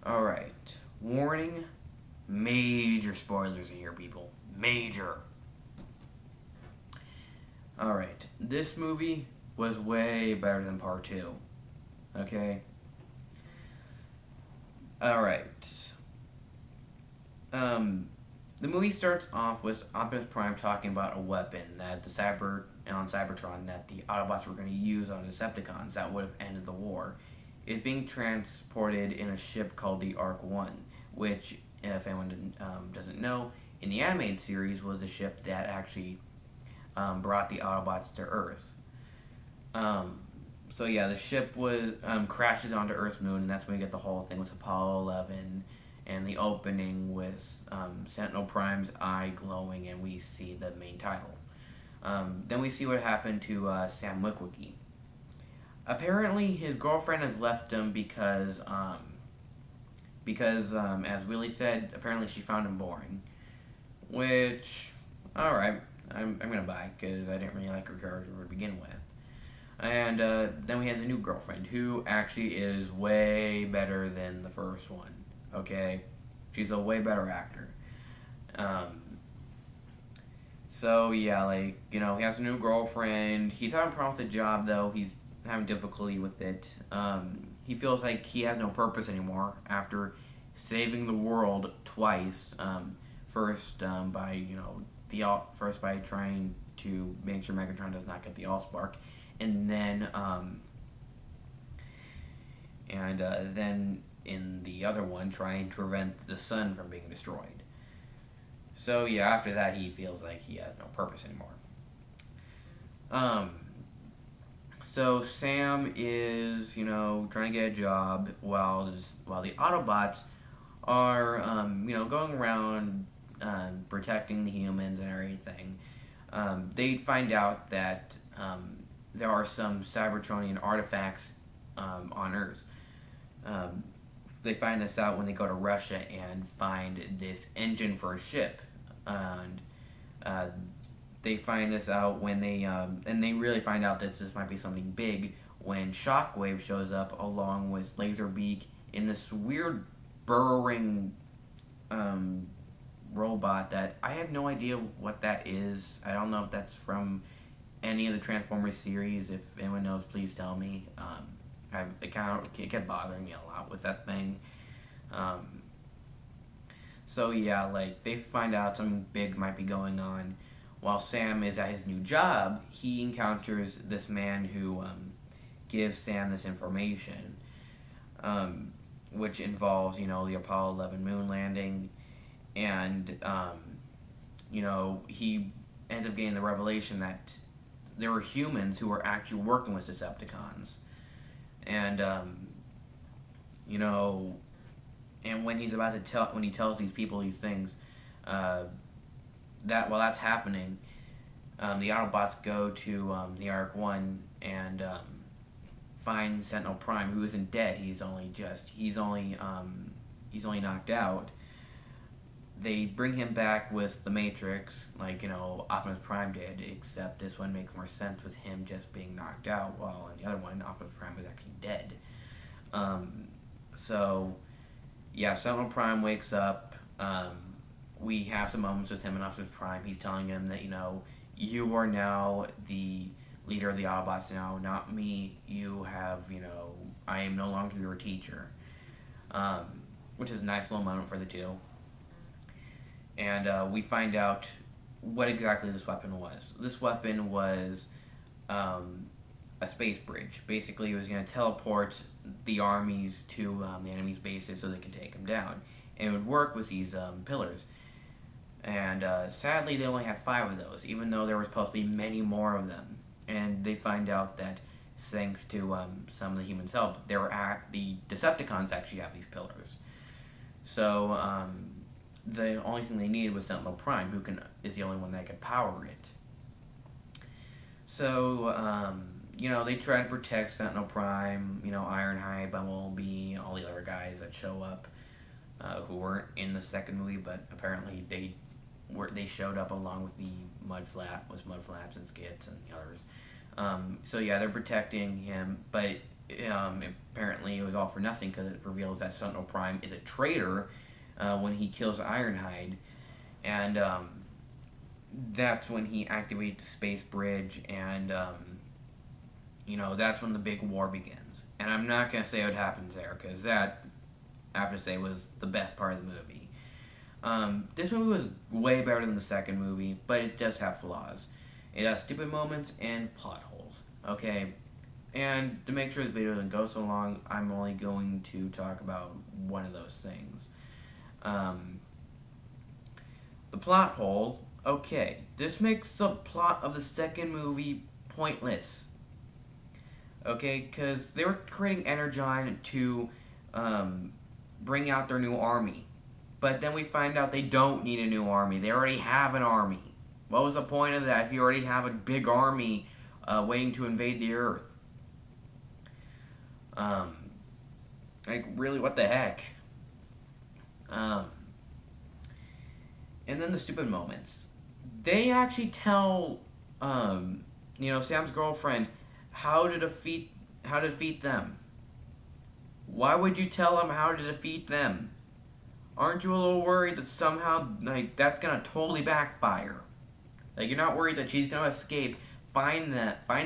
Alright. Warning. Major spoilers in here, people. Major. Alright. This movie was way better than part 2. Okay? Alright. The movie starts off with Optimus Prime talking about a weapon that on Cybertron that the Autobots were going to use on Decepticons that would have ended the war. It's being transported in a ship called the Ark One, which, if anyone doesn't know, in the animated series was the ship that actually brought the Autobots to Earth. So yeah, the ship was crashes onto Earth's moon, and that's when we get the whole thing with Apollo 11 and the opening with Sentinel Prime's eye glowing, and we see the main title. Then we see what happened to Sam Witwicky. Apparently, his girlfriend has left him because as Willie said, apparently she found him boring. Which, alright, I'm gonna buy, because I didn't really like her character to begin with. And then he has a new girlfriend, who actually is way better than the first one. Okay? She's a way better actor. So, yeah, he has a new girlfriend. He's having a problem with the job, though. He's having difficulty with it. He feels like he has no purpose anymore after saving the world twice. First, first by trying to make sure Megatron does not get the Allspark, and then in the other one, trying to prevent the sun from being destroyed. So yeah, after that, he feels like he has no purpose anymore. So Sam is, trying to get a job while the Autobots are, going around protecting the humans and everything. They find out that there are some Cybertronian artifacts on Earth. They find this out when they go to Russia and find this engine for a ship, and they find this out when and they really find out that this might be something big when Shockwave shows up along with Laserbeak in this weird burrowing robot that I have no idea what that is. I don't know if that's from any of the Transformers series. If anyone knows, please tell me. It kept bothering me a lot with that thing. So yeah, they find out something big might be going on. While Sam is at his new job, he encounters this man who gives Sam this information, which involves, the Apollo 11 moon landing, and, he ends up getting the revelation that there were humans who were actually working with Decepticons. And, and when he's about to when he tells these people these things, that while that's happening, the Autobots go to the Ark One and find Sentinel Prime, who isn't dead. He's only knocked out. They bring him back with the Matrix, Optimus Prime did, except this one makes more sense with him just being knocked out, while in the other one, Optimus Prime was actually dead. So, yeah, Sentinel Prime wakes up. We have some moments with him and Optimus Prime. He's telling him that, you are now the leader of the Autobots now, not me. You have, I am no longer your teacher. Which is a nice little moment for the two. And we find out what exactly this weapon was. This weapon was a space bridge. Basically, it was going to teleport the armies to the enemy's bases so they could take them down. And it would work with these pillars. And sadly, they only had 5 of those, even though there were supposed to be many more of them. And they find out that thanks to some of the humans' help, the Decepticons actually have these pillars. So the only thing they needed was Sentinel Prime, who is the only one that can power it. So they try to protect Sentinel Prime, Ironhide, Bumblebee, all the other guys that show up, who weren't in the second movie, but apparently they showed up along with the Mudflaps and Skits and the others. So yeah, they're protecting him, but apparently it was all for nothing because it reveals that Sentinel Prime is a traitor when he kills Ironhide, and that's when he activates the space bridge, and that's when the big war begins. And I'm not gonna say what happens there because that, I have to say, was the best part of the movie. This movie was way better than the second movie, but it does have flaws. It has stupid moments and plot holes. Okay, and to make sure this video doesn't go so long, I'm only going to talk about one of those things. Um, the plot hole. Okay, this makes the plot of the second movie pointless. Okay, because they were creating Energon to bring out their new army. But then we find out they don't need a new army. They already have an army. What was the point of that if you already have a big army waiting to invade the Earth? Um, really, what the heck? Um, and then the stupid moments. They actually tell, Sam's girlfriend how to defeat them. Why would you tell them how to defeat them? Aren't you a little worried that somehow, that's gonna totally backfire? Like, you're not worried that she's gonna escape, find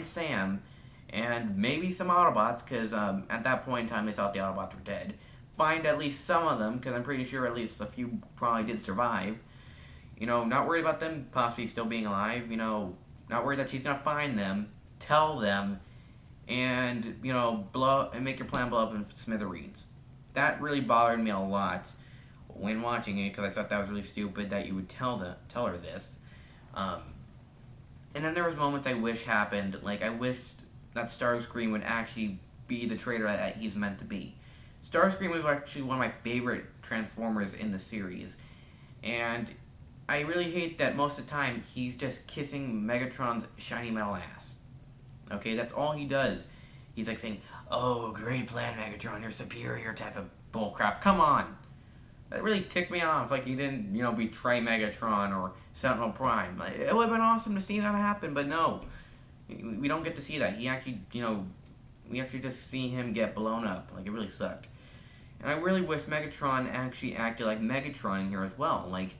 Sam, and maybe some Autobots, because at that point in time they thought the Autobots were dead. Find at least some of them, because I'm pretty sure at least a few probably did survive. Not worried about them possibly still being alive. Not worried that she's gonna find them, tell them, and blow and make your plan blow up in smithereens. That really bothered me a lot when watching it because I thought that was really stupid that you would tell her this. And then there was moments I wish happened. Like, I wished that Starscream would actually be the traitor that he's meant to be. Starscream was actually one of my favorite Transformers in the series, and I really hate that most of the time he's just kissing Megatron's shiny metal ass. Okay, that's all he does. He's like saying, "Oh, great plan, Megatron, you're superior," type of bullcrap. Come on. That really ticked me off. Like, he didn't, betray Megatron or Sentinel Prime. Like, it would have been awesome to see that happen, but no. We don't get to see that. He actually, we actually just see him get blown up. Like, it really sucked. And I really wish Megatron actually acted like Megatron in here as well. Like,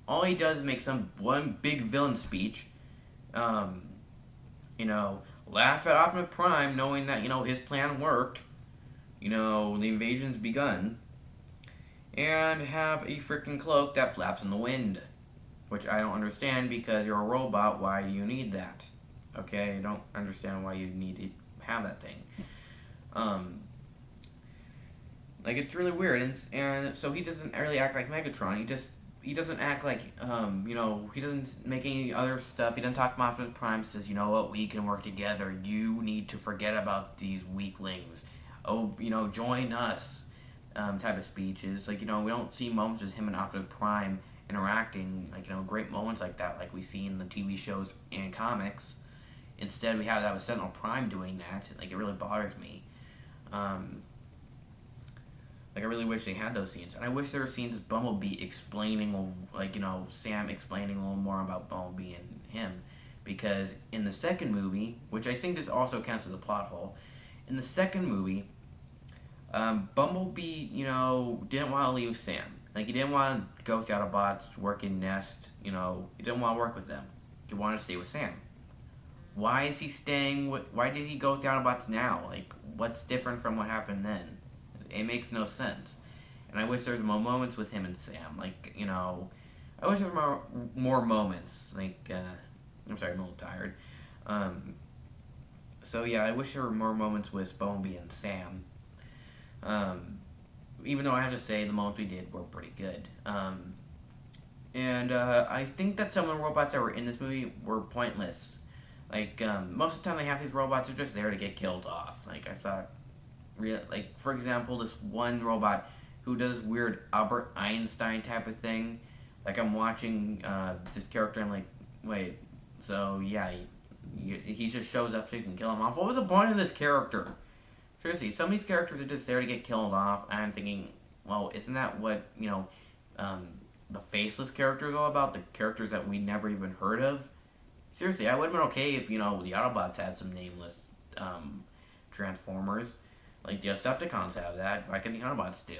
all he does is make one big villain speech. Laugh at Optimus Prime knowing that, his plan worked. The invasion's begun. And have a freaking cloak that flaps in the wind. Which I don't understand because you're a robot, why do you need that? Okay, I don't understand why you need to have that thing. It's really weird, and so he doesn't really act like Megatron, he doesn't act like, he doesn't make any other stuff, he doesn't talk about Optimus Prime, says, you know what, we can work together, you need to forget about these weaklings, join us. Type of speeches. We don't see moments with him and Optimus Prime interacting, great moments like that, like we see in the TV shows and comics. Instead, we have that with Sentinel Prime doing that. It really bothers me. I really wish they had those scenes. And I wish there were scenes with Bumblebee explaining, Sam explaining a little more about Bumblebee and him. Because in the second movie, which I think this also counts as a plot hole, in the second movie, Bumblebee, didn't want to leave Sam. He didn't want to go with the Autobots, work in Nest, he didn't want to work with them. He wanted to stay with Sam. Why is he staying why did he go with the Autobots now? What's different from what happened then? It makes no sense. And I wish there was more moments with him and Sam. I wish there were more moments. I'm sorry, I'm a little tired. So yeah, I wish there were more moments with Bumblebee and Sam. Even though I have to say the moments we did were pretty good. I think that some of the robots that were in this movie were pointless. Most of the time they have these robots, they're just there to get killed off. I saw, for example, this one robot who does weird Albert Einstein type of thing. I'm watching this character, I'm like, wait, so yeah, he just shows up so you can kill him off. What was the point of this character? Seriously, some of these characters are just there to get killed off, and I'm thinking, well, isn't that what, the faceless characters are all about? The characters that we never even heard of? Seriously, I would have been okay if, the Autobots had some nameless, Transformers. Like the Decepticons have that, like the Autobots do.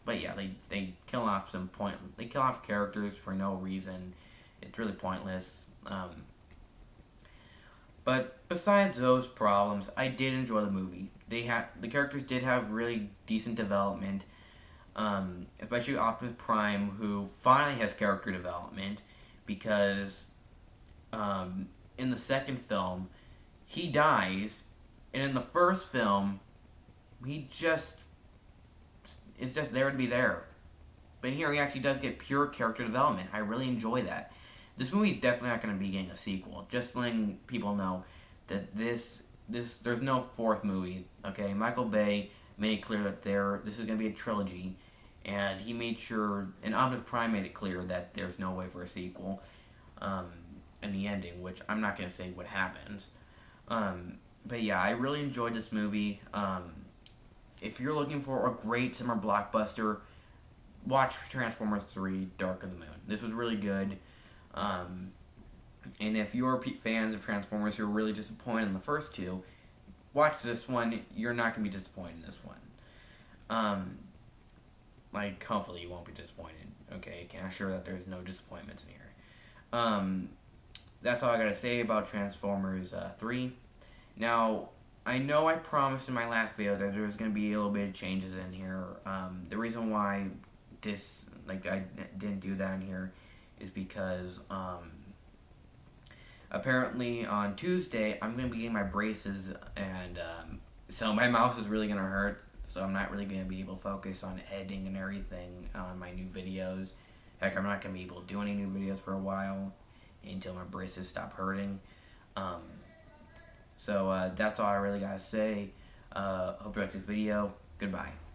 But yeah, they kill off they kill off characters for no reason. It's really pointless. But besides those problems, I did enjoy the movie. The characters did have really decent development. Especially Optimus Prime, who finally has character development, because in the second film, he dies, and in the first film, he just is just there to be there. But here he actually does get pure character development. I really enjoy that. This movie is definitely not going to be getting a sequel. Just letting people know that there's no fourth movie. Okay, Michael Bay made it clear that this is going to be a trilogy, and he made sure, and Optimus Prime made it clear that there's no way for a sequel. In the ending, which I'm not going to say what happens. But yeah, I really enjoyed this movie. If you're looking for a great summer blockbuster, watch Transformers 3 Dark of the Moon. This was really good. And if you're fans of Transformers who are really disappointed in the first two, watch this one. You're not going to be disappointed in this one. Like, hopefully you won't be disappointed. Okay, I can assure that there's no disappointments in here. That's all I gotta say about Transformers 3. Now, I know I promised in my last video that there was gonna be a little bit of changes in here. The reason why I didn't do that in here is because apparently on Tuesday I'm gonna be getting my braces, and so my mouth is really gonna hurt. So I'm not really gonna be able to focus on editing and everything on my new videos. Heck, I'm not gonna be able to do any new videos for a while until my braces stop hurting. So that's all I really gotta say. Hope you liked this video. Goodbye.